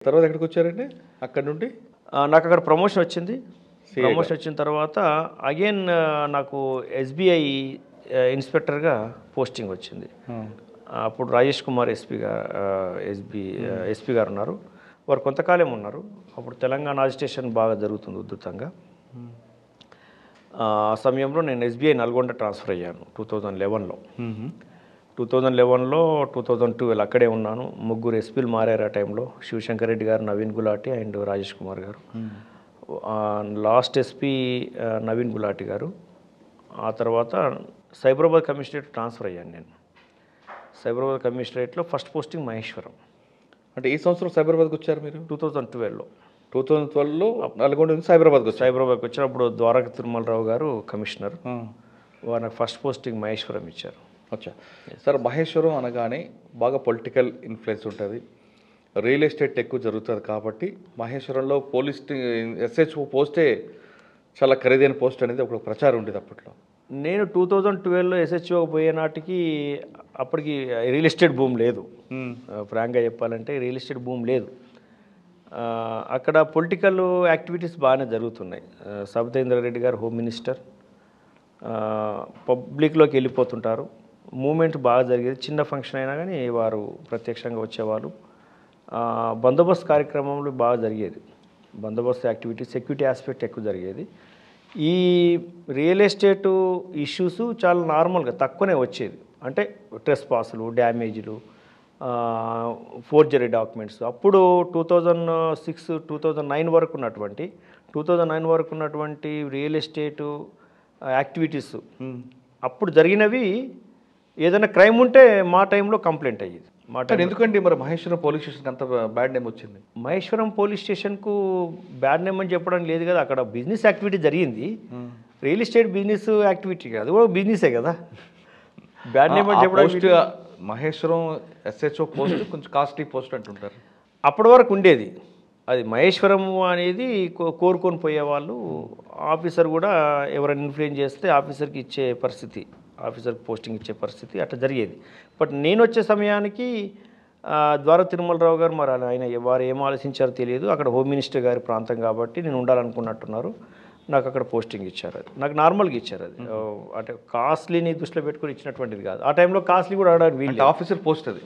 తర్వాత ఎక్కడికి వచ్చారండి అక్కడ నుండి? నాకు అక్కడ ప్రమోషన్ వచ్చింది. ప్రమోషన్ వచ్చిన తర్వాత అగైన్ నాకు ఎస్బీఐ ఇన్స్పెక్టర్గా పోస్టింగ్ వచ్చింది. అప్పుడు రాజేష్ కుమార్ ఎస్పీ గారు ఉన్నారు. వారు కొంతకాలం ఉన్నారు. అప్పుడు తెలంగాణ అజిటేషన్ బాగా జరుగుతుంది ఉధృతంగా. ఆ సమయంలో నేను ఎస్బీఐ నల్గొండ ట్రాన్స్ఫర్ అయ్యాను 2011లో. 2011లో 2012 అక్కడే ఉన్నాను. ముగ్గురు ఎస్పీలు మారారు ఆ టైంలో. శివశంకర్ రెడ్డి గారు, నవీన్ గులాటి అండ్ రాజేష్ కుమార్ గారు. లాస్ట్ ఎస్పీ నవీన్ గులాటి గారు. ఆ తర్వాత సైబరాబాద్ కమిషనరేట్ ట్రాన్స్ఫర్ అయ్యాను నేను. సైబరాబాద్ కమిషనరేట్లో ఫస్ట్ పోస్టింగ్ మహేశ్వరం. అంటే ఈ సంవత్సరం సైబరాబాద్కి వచ్చారు మీరు? 2012లో. 2012లో నల్గొండ నుంచి సైబరాబాద్కి వచ్చినప్పుడు ద్వారక తిరుమలరావు గారు కమిషనర్. వారు ఫస్ట్ పోస్టింగ్ మహేశ్వరం ఇచ్చారు. అచ్చా సార్, మహేశ్వరం అనగానే బాగా పొలిటికల్ ఇన్ఫ్లుయెన్స్ ఉంటుంది, రియల్ ఎస్టేట్ ఎక్కువ జరుగుతుంది కాబట్టి మహేశ్వరంలో పోలీస్ ఎస్హెచ్ఓ పోస్టే చాలా ఖరీదైన పోస్ట్ అనేది ఒక ప్రచారం ఉండేది అప్పట్లో. నేను 2012లో ఎస్హెచ్ఓ పోయే నాటికి అప్పటికి రియల్ ఎస్టేట్ భూమి లేదు. ఫ్రాంక్గా చెప్పాలంటే రియల్ ఎస్టేట్ భూమి లేదు. అక్కడ పొలిటికల్ యాక్టివిటీస్ బాగానే జరుగుతున్నాయి. సబితేంద్ర రెడ్డి గారు హోమ్ మినిస్టర్, పబ్లిక్లోకి వెళ్ళిపోతుంటారు. మూమెంట్ బాగా జరిగేది. చిన్న ఫంక్షన్ అయినా కానీ వారు ప్రత్యక్షంగా వచ్చేవాళ్ళు. బందోబస్తు కార్యక్రమంలో బాగా జరిగేది. బందోబస్తు యాక్టివిటీ, సెక్యూరిటీ ఆస్పెక్ట్ ఎక్కువ జరిగేది. ఈ రియల్ ఎస్టేటు ఇష్యూస్ చాలా నార్మల్గా తక్కువనే వచ్చేది. అంటే ట్రెస్ పాసులు, డ్యామేజ్లు, ఫోర్జరీ డాక్యుమెంట్స్. అప్పుడు 2006, 2009 వరకు ఉన్నటువంటి రియల్ ఎస్టేటు యాక్టివిటీస్ అప్పుడు జరిగినవి. ఏదైనా క్రైమ్ ఉంటే మా టైంలో కంప్లైంట్ అయ్యేది. ఎందుకండి మరి మహేశ్వరం పోలీస్ స్టేషన్కి అంత బ్యాడ్ నేమ్ వచ్చింది? మహేశ్వరం పోలీస్ స్టేషన్కు బ్యాడ్ నేమ్ అని చెప్పడం లేదు కదా. అక్కడ బిజినెస్ యాక్టివిటీ జరిగింది. రియల్ ఎస్టేట్ బిజినెస్ యాక్టివిటీ కాదు, కూడా బిజినెసే కదా. బ్యాడ్ నేమ్ అని చెప్పడం. మహేశ్వరం ఎస్హెచ్ఓ పోస్ట్ కొంచెం కాస్ట్లీ పోస్ట్ అంటుంటారు. అప్పటి వరకు ఉండేది అది. మహేశ్వరం అనేది కోరుకొని పోయేవాళ్ళు. ఆఫీసర్ కూడా ఎవరైనా ఇన్ఫ్లుయెన్స్ చేస్తే ఆఫీసర్కి ఇచ్చే పరిస్థితి, ఆఫీసర్కి పోస్టింగ్ ఇచ్చే పరిస్థితి అట్లా జరిగేది. బట్ నేను వచ్చే సమయానికి ద్వారక తిరుమలరావు గారు మరి ఆయన వారు ఏం ఆలోచించారో తెలియదు. అక్కడ హోమ్ మినిస్టర్ గారి ప్రాంతం కాబట్టి నేను ఉండాలనుకున్నట్టున్నారు. నాకు అక్కడ పోస్టింగ్ ఇచ్చారు. అది నాకు నార్మల్గా ఇచ్చారు. అది అంటే కాస్ట్లీని దృష్టిలో పెట్టుకుని ఇచ్చినటువంటిది కాదు. ఆ టైంలో కాస్ట్లీ కూడా ఆడడానికి వీళ్ళు. ఆఫీసర్ పోస్ట్ అది.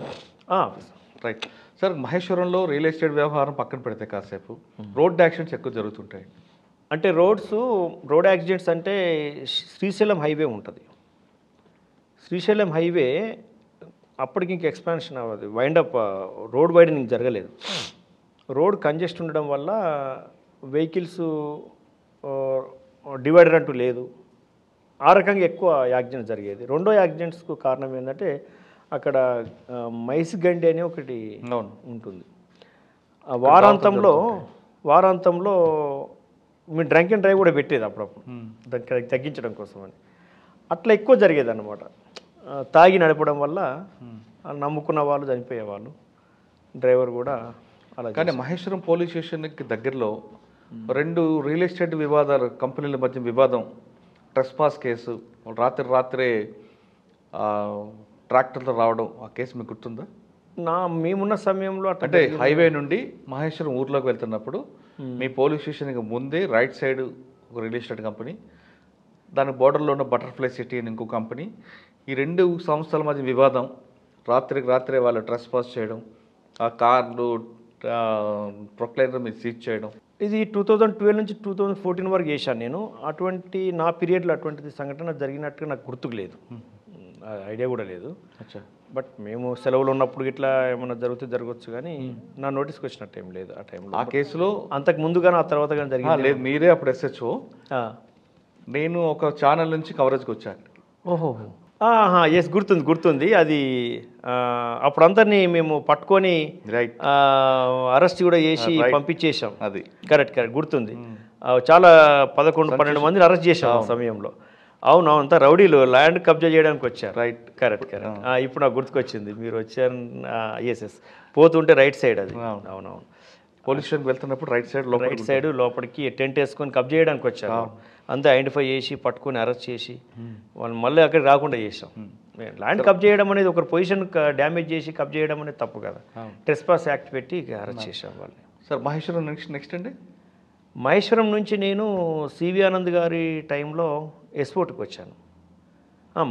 రైట్ సార్, మహేశ్వరంలో రియల్ ఎస్టేట్ వ్యవహారం పక్కన పెడితే కాసేపు రోడ్ యాక్సిడెంట్స్ ఎక్కువ జరుగుతుంటాయి. అంటే రోడ్ యాక్సిడెంట్స్ అంటే శ్రీశైలం హైవే ఉంటుంది. శ్రీశైలం హైవే అప్పటికి ఇంక ఎక్స్పాన్షన్ అవ్వదు, వైండప్ రోడ్ వైడనింగ్ జరగలేదు. రోడ్ కంజెస్ట్ ఉండడం వల్ల వెహికల్స్ డివైడర్ అంటూ లేదు. ఆ రకంగా ఎక్కువ యాక్సిడెంట్స్ జరిగేది. రెండో యాక్సిడెంట్స్కు కారణం ఏంటంటే అక్కడ మైసిగండి అని ఒకటి ఉంటుంది. వారాంతంలో మీరు డ్రంక్ అండ్ డ్రైవ్ కూడా పెట్టేది అప్పుడప్పుడు, దానికి తగ్గించడం కోసం అని. అట్లా ఎక్కువ జరిగేది అన్నమాట. తాగి నడపడం వల్ల నమ్ముకున్న వాళ్ళు చనిపోయేవాళ్ళు, డ్రైవర్ కూడా అలా. కానీ మహేశ్వరం పోలీస్ స్టేషన్కి దగ్గరలో 2 రియల్ ఎస్టేట్ వివాదాలు, కంపెనీల మధ్య వివాదం, ట్రెస్పాస్ కేసు, రాత్రే ట్రాక్టర్తో రావడం, ఆ కేసు మీకు గుర్తుందా? మేమున్న సమయంలో అంటే హైవే నుండి మహేశ్వరం ఊర్లోకి వెళ్తున్నప్పుడు మీ పోలీస్ స్టేషన్కి ముందే రైట్ సైడ్ ఒక రియల్ ఎస్టేట్ కంపెనీ, దాని బోర్డర్లో ఉన్న బటర్ఫ్లై సిటీ అని ఇంకో కంపెనీ, ఈ 2 సంస్థల మధ్య వివాదం. రాత్రే వాళ్ళు ట్రెస్పాస్ చేయడం, ఆ కార్లు ప్రొక్లైనర్ మీద సీజ్ చేయడం. ఇది 2012 నుంచి 2014 వరకు చేశాను నేను. అటువంటి నా పీరియడ్లో అటువంటిది సంఘటన జరిగినట్టుగా నాకు గుర్తుకు లేదు, ఐడియా కూడా లేదు. బట్ మేము సెలవులు ఉన్నప్పుడు ఇట్లా ఏమైనా జరగవచ్చు కానీ నా నోటీస్కి వచ్చినట్టు ఏం లేదు ఆ టైంలో. ఆ కేసులో అంతకు ముందుగానే ఆ తర్వాత కానీ జరిగింది లేదు. మీరే అప్పుడు ఎస్హెచ్ఓ, నేను ఒక ఛానల్ నుంచి కవరేజ్కి వచ్చాను. ఓహో, ఎస్, గుర్తుంది. అది అప్పుడు అందరినీ మేము పట్టుకొని అరెస్ట్ కూడా చేసి పంపించేసాం. అది కరెక్ట్ గుర్తుంది. చాలా 11-12 మందిని అరెస్ట్ చేసాం ఆ సమయంలో. అవును, అంతా రౌడీలు ల్యాండ్ కబ్జా చేయడానికి వచ్చారు. కరెక్ట్. ఇప్పుడు నాకు గుర్తుకొచ్చింది, మీరు వచ్చారు. ఎస్, పోతుంటే రైట్ సైడ్ అది. అవునవును, పోలీస్ స్టేషన్కి వెళ్తున్నప్పుడు రైట్ సైడ్ లోపలికి టెంట్ వేసుకొని కబ్జా చేయడానికి వచ్చారు. అంతా ఐడెంటిఫై చేసి పట్టుకొని అరెస్ట్ చేసి వాళ్ళు మళ్ళీ అక్కడికి రాకుండా చేసాం. ల్యాండ్ కబ్జా చేయడం అనేది, ఒక పొజిషన్ డ్యామేజ్ చేసి కబ్జా చేయడం అనేది తప్పు కదా. ట్రెస్పాస్ యాక్ట్ పెట్టి అరెస్ట్ చేసాం వాళ్ళని. సార్ మహేశ్వరం నెక్స్ట్ అండి. మహేశ్వరం నుంచి నేను సివి ఆనంద్ గారి టైంలో ఎస్పోర్ట్కి వచ్చాను.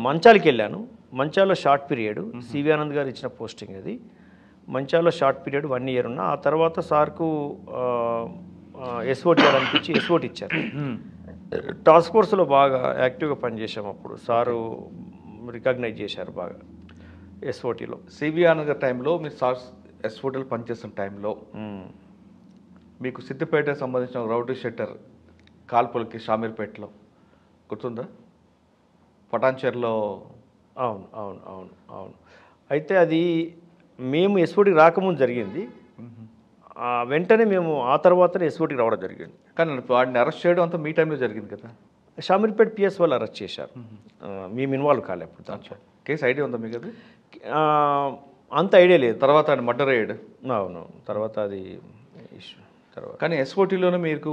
మంచాలకి వెళ్ళాను. మంచాల్లో షార్ట్ పీరియడ్ సివి ఆనంద్ గారు ఇచ్చిన పోస్టింగ్ అది. మంచాల్లో షార్ట్ పీరియడ్ 1 year ఉన్నా. ఆ తర్వాత సార్కు ఎస్ఓటి అనిపించి ఎస్ఓటి ఇచ్చారు. టాస్క్ ఫోర్స్లో బాగా యాక్టివ్గా పనిచేసాము. అప్పుడు సారు రికగ్నైజ్ చేశారు బాగా ఎస్ఓటీలో. సివి ఆనంద్ గారి టైంలో మీరు ఎస్ఓటీలో పనిచేస్తున్న టైంలో మీకు సిద్దిపేటకు సంబంధించిన రౌడీ షెట్టర్ కాల్పులకి షామీర్పేటలో గుర్తుందా? పటాన్చేరులో. అవును అవును అవును అవును. అయితే అది మేము ఎస్ఓటీకి రాకముందు జరిగింది. వెంటనే మేము ఆ తర్వాతనే ఎస్ఓటీకి రావడం జరిగింది. కానీ వాడిని అరెస్ట్ చేయడం అంతా మీ టైంలో జరిగింది కదా? షామీర్పేట పిఎస్ వాళ్ళు అరెస్ట్ చేశారు. మేము ఇన్వాల్వ్ కాలేదు అప్పుడు దాంట్లో. కేసు ఐడియా ఉందా మీకు? అది అంత ఐడియా లేదు. తర్వాత ఆయన మర్డర్ అయ్యాడు. అవును, తర్వాత అది ఇష్యూ తర్వాత. కానీ ఎస్ఓటీలోనే మీకు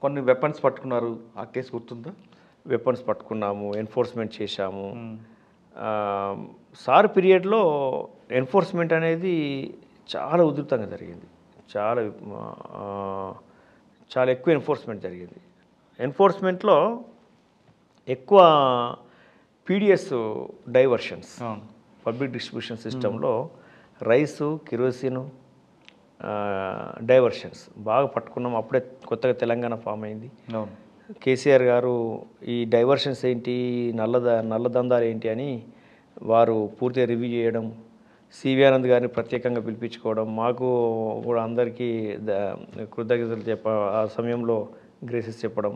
కొన్ని వెపన్స్ పట్టుకున్నారు, ఆ కేసు గుర్తుందా? వెపన్స్ పట్టుకున్నాము, ఎన్ఫోర్స్మెంట్ చేశాము. సార్ పీరియడ్లో ఎన్ఫోర్స్మెంట్ అనేది చాలా ఉధృతంగా జరిగింది. చాలా ఎక్కువ ఎన్ఫోర్స్మెంట్ జరిగింది. ఎన్ఫోర్స్మెంట్లో ఎక్కువ పీడిఎస్ డైవర్షన్స్, పబ్లిక్ డిస్ట్రిబ్యూషన్ సిస్టంలో రైసు, కిరోసిన్ డైవర్షన్స్ బాగా పట్టుకున్నాం. అప్పుడే కొత్తగా తెలంగాణ ఫామ్ అయింది. కేసీఆర్ గారు ఈ డైవర్షన్స్ ఏంటి, నల్లదందాలు ఏంటి అని వారు పూర్తిగా రివ్యూ చేయడం, సివి ఆనంద్ గారిని ప్రత్యేకంగా పిలిపించుకోవడం, మాకు కూడా అందరికీ కృతజ్ఞతలు ఆ సమయంలో గ్రేసెస్ చెప్పడం,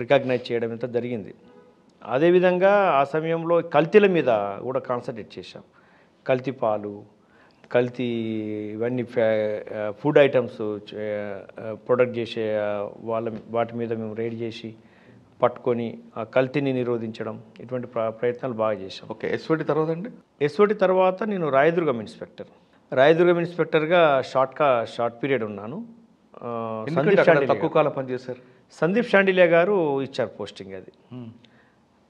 రికగ్నైజ్ చేయడం ఇంత జరిగింది. అదేవిధంగా ఆ సమయంలో కల్తీల మీద కూడా కాన్సన్ట్రేట్ చేశాం. కల్తీ పాలు, కల్తీ ఇవన్నీ ఫుడ్ ఐటమ్స్ ప్రొడక్ట్ చేసే వాటి మీద మేము రైడ్ చేసి పట్టుకొని ఆ కల్తీని నిరోధించడం, ఇటువంటి ప్రయత్నాలు బాగా చేశాం. ఓకే. ఎస్ఓటీ తర్వాత అండి? ఎస్ఓటీ తర్వాత నేను రాయదుర్గం ఇన్స్పెక్టర్గా షార్ట్ పీరియడ్ ఉన్నాను. తక్కువ కాలం పనిచేశారు. సందీప్ షాండిలియా గారు ఇచ్చారు పోస్టింగ్. అది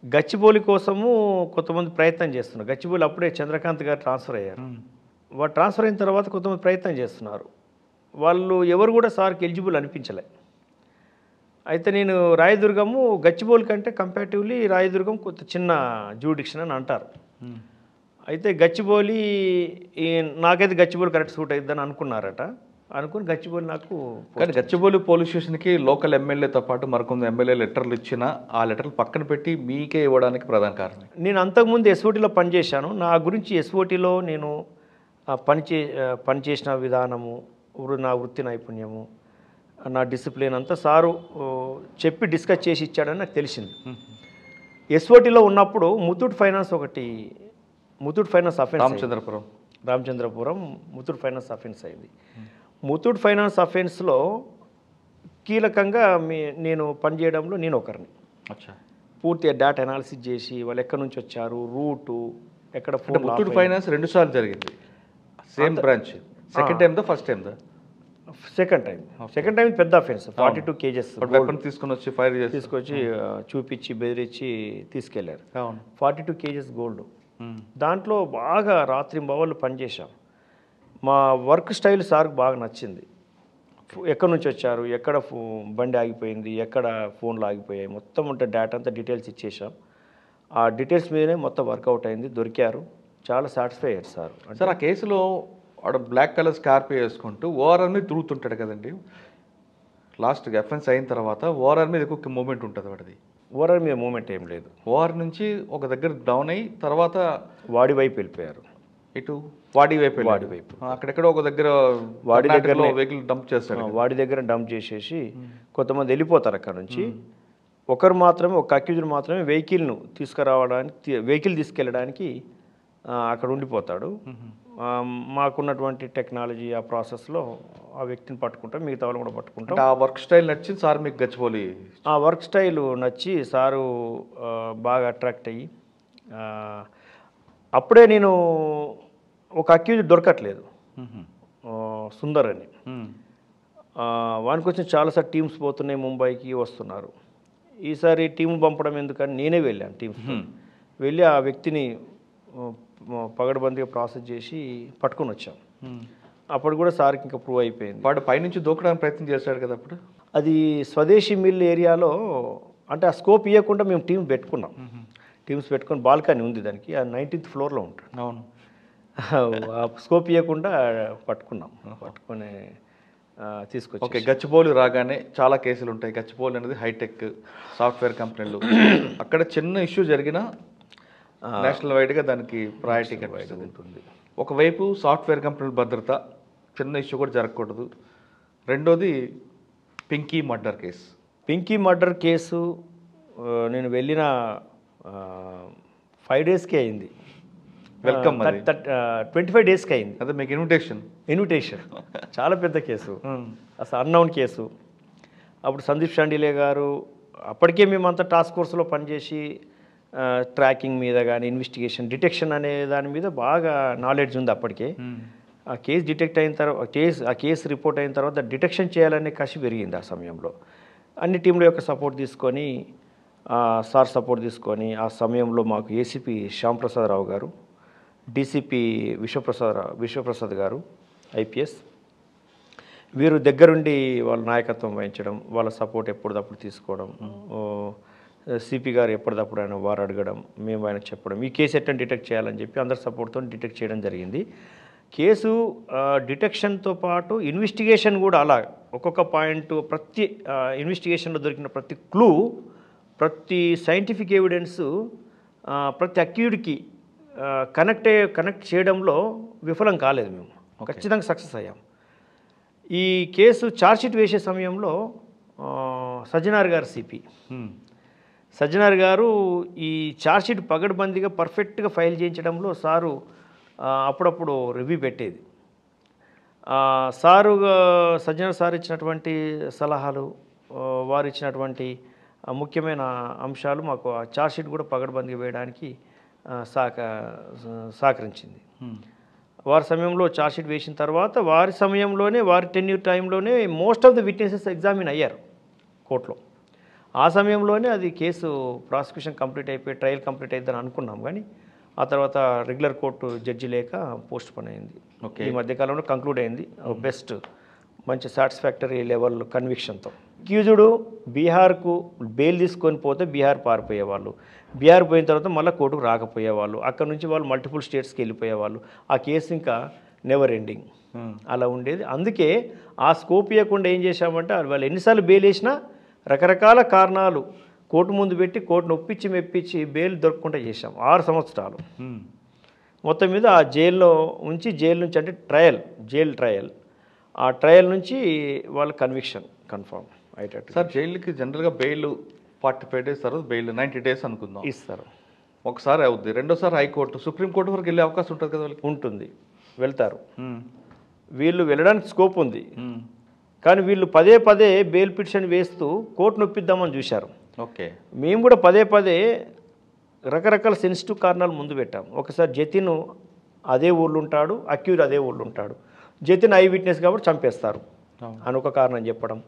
గచ్చిబౌలి కోసము కొంతమంది ప్రయత్నం చేస్తున్నారు. గచ్చిబౌలి అప్పుడే చంద్రకాంత్ గారు ట్రాన్స్ఫర్ అయ్యారు. వాళ్ళు ట్రాన్స్ఫర్ అయిన తర్వాత కొంతమంది ప్రయత్నం చేస్తున్నారు. వాళ్ళు ఎవరు కూడా సార్కి ఎలిజిబుల్ అనిపించలే. అయితే నేను రాయదుర్గము గచ్చిబౌలి కంటే కంపారిటివ్లీ రాయదుర్గం కొంత చిన్న జ్యూడిక్షన్ అని అంటారు. అయితే గచ్చిబౌలి నాకైతే గచ్చిబౌలి కరెక్ట్ సూట్ అవుతుందని అనుకుని గచ్చిబౌలి నాకు. కానీ గచ్చిబౌలి పోలీస్ స్టేషన్కి లోకల్ ఎమ్మెల్యేతో పాటు మరికొంత ఎమ్మెల్యే లెటర్లు ఇచ్చినా ఆ లెటర్లు పక్కన పెట్టి మీకే ఇవ్వడానికి ప్రధాన కారణం. నేను అంతకుముందు ఎస్ఓటీలో పనిచేశాను. నా గురించి ఎస్ఓటీలో నేను పనిచేసిన విధానము, నా వృత్తి నైపుణ్యము, నా డిసిప్లిన్ అంతా సారు చెప్పి డిస్కస్ చేసి ఇచ్చాడని నాకు తెలిసింది. ఎస్ఓటీలో ఉన్నప్పుడు Muthoot finance offence, Ramachandrapuram Muthoot finance offence అయింది. ముత్తూట్ ఫైనాన్స్ అఫెన్స్లో కీలకంగా నేను పనిచేయడంలో నేను ఒకరిని. పూర్తిగా డేటా అనాలిసిస్ చేసి వాళ్ళు ఎక్కడి నుంచి వచ్చారు, రూటు ఎక్కడ. ముత్తూట్ ఫైనాన్స్ 2 సార్లు జరిగింది, సేమ్ బ్రాంచ్. సెకండ్ టైం దా, ఫస్ట్ టైం దా? సెకండ్ టైం పెద్ద అఫెన్స్. 42 kgs తీసుకొచ్చి చూపించి బెదిరించి తీసుకెళ్లారు. 42 kgs గోల్డ్. దాంట్లో బాగా రాత్రింబవళ్ళు పనిచేశాం. మా వర్క్ స్టైల్ సార్కి బాగా నచ్చింది. ఎక్కడి నుంచి వచ్చారు, ఎక్కడ బండి ఆగిపోయింది, ఎక్కడ ఫోన్లు ఆగిపోయాయి, మొత్తం ఉంటే డేటా అంతా డీటెయిల్స్ ఇచ్చేసాం. ఆ డీటెయిల్స్ మీదనే మొత్తం వర్కౌట్ అయింది, దొరికారు. చాలా సాటిస్ఫై అయ్యారు సార్. సార్ ఆ కేసులో వాడు బ్లాక్ కలర్ స్కార్పియో వేసుకుంటూ ఓఆర్ఆర్ మీద తిరుగుతుంటాడు కదండి. లాస్ట్ ఎఫెన్స్ అయిన తర్వాత ఓఆర్ఆర్ మీద ఎక్కువ మూమెంట్ ఉంటుంది వాడిది. ఓఆర్ఆర్ మీద మూమెంట్ ఏం లేదు. ఓఆర్ నుంచి ఒక దగ్గర డౌన్ అయ్యి తర్వాత వాడి వైపు వెళ్ళిపోయారు. ఇటు వాడి వైపు అక్కడెక్కడ ఒక దగ్గర వెహికల్ డంప్ చేస్తాడు. వాడి దగ్గర డంప్ చేసేసి కొంతమంది వెళ్ళిపోతారు అక్కడ నుంచి. ఒకరు మాత్రమే, ఒక అక్యూజ్డ్ మాత్రమే వెహికల్ తీసుకెళ్ళడానికి అక్కడ ఉండిపోతాడు. మాకున్నటువంటి టెక్నాలజీ ఆ ప్రాసెస్లో ఆ వ్యక్తిని పట్టుకుంటాం, మిగతా వాళ్ళు కూడా పట్టుకుంటాం. ఆ వర్క్ స్టైల్ నచ్చింది సార్ మీకు గచ్చిబౌలి? ఆ వర్క్ స్టైల్ నచ్చి సారు బాగా అట్రాక్ట్ అయ్యి, అప్పుడే నేను ఒక అక్యూజ్ దొరకట్లేదు, సుందర్ అని. వానికి వచ్చిన చాలాసార్లు టీమ్స్ పోతున్నాయి, ముంబైకి వస్తున్నారు. ఈసారి టీం పంపడం ఎందుకని నేనే వెళ్ళాను. టీమ్స్ వెళ్ళి ఆ వ్యక్తిని పగడబందీగా ప్రాసెస్ చేసి పట్టుకొని వచ్చాం. అప్పుడు కూడా సార్కి ఇంకా ప్రూవ్ అయిపోయింది. వాడు పైనుంచి దూకడానికి ప్రయత్నం చేశాడు కదా అప్పుడు. అది స్వదేశీ మిల్ ఏరియాలో అంటే ఆ స్కోప్ ఇవ్వకుండా మేము టీం పెట్టుకున్నాం. టీమ్స్ పెట్టుకొని బాల్కనీ ఉంది దానికి, ఆ 19th ఫ్లోర్లో ఉంటాడు. అవును. ఆ స్కోప్ ఇవ్వకుండా పట్టుకొని తీసుకొచ్చి. ఓకే, గచ్చిబౌలి రాగానే చాలా కేసులు ఉంటాయి. గచ్చిబౌలి అనేది హైటెక్ సాఫ్ట్వేర్ కంపెనీలు. అక్కడ చిన్న ఇష్యూ జరిగినా నేషనల్ వైడ్గా దానికి ప్రయారిటీ ఉంటుంది. ఒకవైపు సాఫ్ట్వేర్ కంపెనీల భద్రత, చిన్న ఇష్యూ కూడా జరగకూడదు. రెండోది పింకీ మర్డర్ కేసు నేను వెళ్ళిన 5 డేస్కే అయింది. వెల్కమ్ 25 డేస్కి అయింది. అదే మీకు ఇన్విటేషన్. చాలా పెద్ద కేసు, అసలు అన్నౌన్ కేసు. అప్పుడు సందీప్ షాండిలే గారు, అప్పటికే మేమంతా టాస్క్ ఫోర్స్లో పనిచేసి ట్రాకింగ్ మీద కానీ ఇన్వెస్టిగేషన్ డిటెక్షన్ అనే దాని మీద బాగా నాలెడ్జ్ ఉంది అప్పటికే. ఆ కేసు డిటెక్ట్ అయిన తర్వాత ఆ కేసు రిపోర్ట్ అయిన తర్వాత డిటెక్షన్ చేయాలనే కసి పెరిగింది. ఆ సమయంలో అన్ని టీంల యొక్క సపోర్ట్ తీసుకొని, సార్ సపోర్ట్ తీసుకొని, ఆ సమయంలో మాకు ఏసీపీ శ్యాంప్రసాదరావు గారు, డీసీపీ విశ్వప్రసాద్ గారు ఐపీఎస్, వీరు దగ్గరుండి వాళ్ళ నాయకత్వం వహించడం, వాళ్ళ సపోర్ట్ ఎప్పటిదప్పుడు తీసుకోవడం, సిపి గారు ఎప్పటిదప్పుడు ఆయన వారు అడగడం, మేము ఆయన చెప్పడం, ఈ కేసు ఎట్లా డిటెక్ట్ చేయాలని చెప్పి అందరి సపోర్ట్తో డిటెక్ట్ చేయడం జరిగింది. కేసు డిటెక్షన్తో పాటు ఇన్వెస్టిగేషన్ కూడా అలా ఒక్కొక్క పాయింట్, ప్రతి ఇన్వెస్టిగేషన్లో దొరికిన ప్రతి క్లూ, ప్రతి సైంటిఫిక్ ఎవిడెన్స్ ప్రతి అక్యూడ్కి కనెక్ట్ చేయడంలో విఫలం కాలేదు. మేము ఖచ్చితంగా సక్సెస్ అయ్యాం. ఈ కేసు ఛార్జ్షీట్ వేసే సమయంలో సజ్జనార్ గారు సిపి సజ్జనార్ గారు ఈ ఛార్జ్షీట్ పగడ్బందీగా పర్ఫెక్ట్గా ఫైల్ చేయించడంలో సారు అప్పుడప్పుడు రివ్యూ పెట్టేది. సజ్జనార్ సార్ ఇచ్చినటువంటి సలహాలు, వారు ఇచ్చినటువంటి ముఖ్యమైన అంశాలు మాకు ఆ ఛార్జ్షీట్ కూడా పగడ్బందీగా వేయడానికి సహకరించింది. వారి సమయంలో ఛార్జ్షీట్ వేసిన తర్వాత వారి సమయంలోనే, వారి టెన్యూర్ టైంలోనే most of the witnesses examine అయ్యారు కోర్టులో. ఆ సమయంలోనే అది కేసు ప్రాసిక్యూషన్ కంప్లీట్ అయిపోయి ట్రయల్ కంప్లీట్ అయిద్దని అనుకున్నాం. కానీ ఆ తర్వాత రెగ్యులర్ కోర్టు జడ్జి లేక పోస్ట్ పోన్ అయింది. ఈ మధ్యకాలంలో కంక్లూడ్ అయింది బెస్ట్, మంచి సాటిస్ఫాక్టరీ లెవెల్ కన్విక్షన్తో. అక్యూజుడు బీహార్కు బెయిల్ తీసుకొని పోతే బీహార్ పారిపోయేవాళ్ళు, బీహార్ పోయిన తర్వాత మళ్ళీ కోర్టుకు రాకపోయేవాళ్ళు, అక్కడ నుంచి వాళ్ళు మల్టిపుల్ స్టేట్స్కి వెళ్ళిపోయేవాళ్ళు. ఆ కేసు ఇంకా నెవర్ ఎండింగ్ అలా ఉండేది. అందుకే ఆ స్కోప్ ఇవ్వకుండా ఏం చేశామంటే, వాళ్ళు ఎన్నిసార్లు బెయిల్ వేసినా రకరకాల కారణాలు కోర్టు ముందు పెట్టి కోర్టును ఒప్పించి మెప్పించి బెయిల్ దొరకకుండా చేశాం. 6 సంవత్సరాలు మొత్తం మీద ఆ జైల్లో ఉంచి, జైలు నుంచి అంటే జైల్ ట్రయల్, ఆ ట్రయల్ నుంచి వాళ్ళ కన్విక్షన్ కన్ఫర్మ్ అయ్యేటట్టు. సార్, జైలుకి జనరల్గా బెయిల్ 45 డేస్, తర్వాత బెయిల్ 90 డేస్ అనుకుందాం ఇస్తారు. ఒకసారి అవుద్ది, రెండోసారి హైకోర్టు సుప్రీంకోర్టు వరకు వెళ్ళే అవకాశం ఉంటుంది కదా వాళ్ళకి? ఉంటుంది, వెళ్తారు. వీళ్ళు వెళ్ళడానికి స్కోప్ ఉంది, కానీ వీళ్ళు పదే బెయిల్ పిటిషన్ వేస్తూ కోర్టు నొప్పిద్దామని చూశారు. ఓకే, మేము కూడా పదే రకరకాల సెన్సిటివ్ కారణాలు ముందు పెట్టాం. ఒకసారి జతిన్ అదే ఊళ్ళో ఉంటాడు, అక్యూజ్ అదే ఊళ్ళో ఉంటాడు, జతిన్ ఐ విట్నెస్ కాబట్టి చంపేస్తారు అని ఒక కారణం చెప్పడం.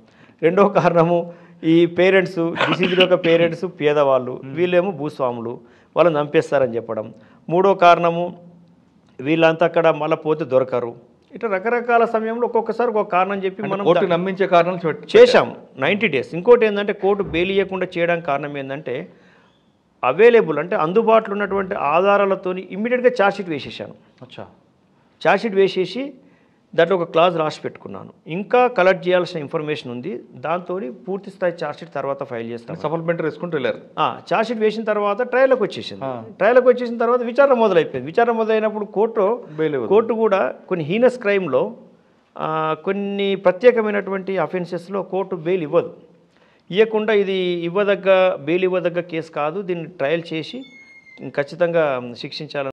రెండో కారణము, ఈ పేరెంట్స్, డిసీజ్డ్ యొక్క పేరెంట్స్ పేదవాళ్ళు, వీళ్ళేమో భూస్వాములు, వాళ్ళని చంపేస్తారని చెప్పడం. మూడో కారణము, వీళ్ళంతా అక్కడ మళ్ళీ పోతే దొరకరు. ఇట్లా రకరకాల సమయంలో ఒక్కొక్కసారి ఒక్కొక్క కారణం చెప్పి మనం కోర్టు నమ్మించే కారణాలు చేశాం 90 డేస్. ఇంకోటి ఏంటంటే, కోర్టు బెయిల్ ఇవ్వకుండా చేయడానికి కారణం ఏంటంటే, అవైలబుల్ అంటే అందుబాటులో ఉన్నటువంటి ఆధారాలతో ఇమ్మీడియట్గా ఛార్జ్షీట్ వేసేసాను. ఛార్జ్షీట్ వేసేసి దాంట్లో ఒక క్లాజ్ రాసి పెట్టుకున్నాను. ఇంకా కలెక్ట్ చేయాల్సిన ఇన్ఫర్మేషన్ ఉంది, దాంతో పూర్తి స్థాయి ఛార్జ్షీట్ తర్వాత ఫైల్ చేస్తాను. సప్లిమెంటరీ వేసుకుంటూ వెళ్ళారు. ఛార్జ్షీట్ వేసిన తర్వాత ట్రయల్కి వచ్చేసింది. ట్రయల్కి వచ్చేసిన తర్వాత విచారణ మొదలైపోయింది. విచారణ మొదలైనప్పుడు కోర్టు కూడా కొన్ని హీనస్ క్రైమ్లో, కొన్ని ప్రత్యేకమైనటువంటి అఫెన్సెస్లో కోర్టు బెయిల్ ఇవ్వదు. ఇవ్వకుండా ఇది బెయిల్ ఇవ్వదగ్గ కేసు కాదు, దీన్ని ట్రయల్ చేసి ఖచ్చితంగా శిక్షించాలని